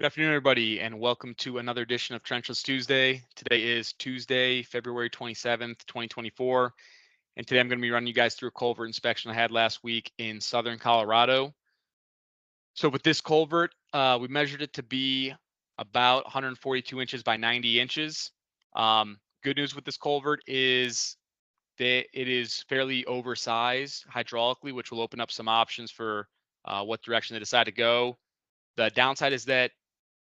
Good afternoon, everybody, and welcome to another edition of Trenchless Tuesday. Today is Tuesday, February 27th, 2024, and today I'm going to be running you guys through a culvert inspection I had last week in southern Colorado. So with this culvert, we measured it to be about 142 inches by 90 inches. Good news with this culvert is that it is fairly oversized hydraulically, which will open up some options for what direction they decide to go. The downside is that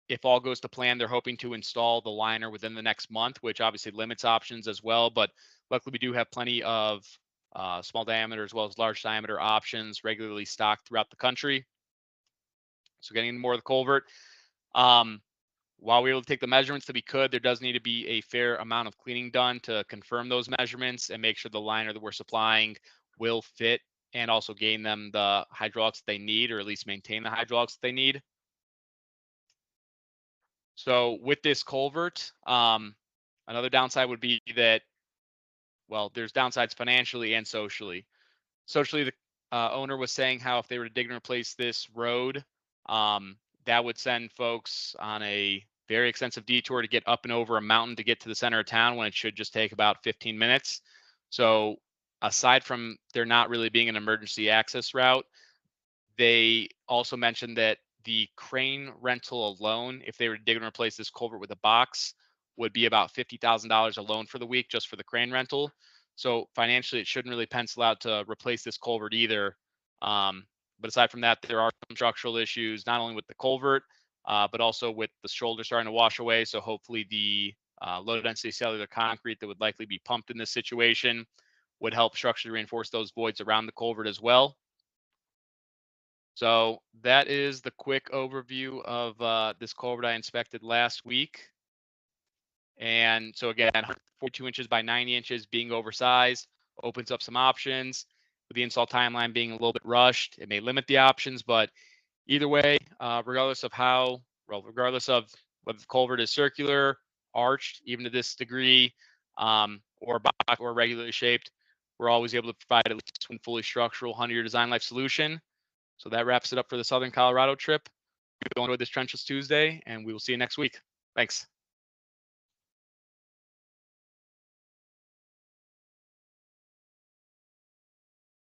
if all goes to plan, they're hoping to install the liner within the next month, which obviously limits options as well. But luckily, we do have plenty of small diameter as well as large diameter options regularly stocked throughout the country. So getting into more of the culvert. Um, while we were able to take the measurements that we could, there does need to be a fair amount of cleaning done to confirm those measurements and make sure the liner that we're supplying will fit and also gain them the hydraulics they need, or at least maintain the hydraulics that they need. So with this culvert, another downside would be that, well, there's downsides financially and socially. Socially, the owner was saying how if they were to dig and replace this road, that would send folks on a very extensive detour to get up and over a mountain to get to the center of town when it should just take about 15 minutes. So aside from there not really being an emergency access route, they also mentioned that the crane rental alone, if they were to dig and replace this culvert with a box, would be about $50,000 alone for the week just for the crane rental. So financially, it shouldn't really pencil out to replace this culvert either. But aside from that, there are some structural issues, not only with the culvert, but also with the shoulder starting to wash away. So hopefully the low density cellular concrete that would likely be pumped in this situation would help structurally reinforce those voids around the culvert as well. So that is the quick overview of this culvert I inspected last week. And so again, 142 inches by 90 inches being oversized opens up some options. With the install timeline being a little bit rushed, it may limit the options, but either way, regardless of whether the culvert is circular, arched, even to this degree, or box or regularly shaped, we're always able to provide at least one fully structural 100-year design life solution. So that wraps it up for the Southern Colorado trip. We enjoyed this Trenchless Tuesday, and we will see you next week. Thanks.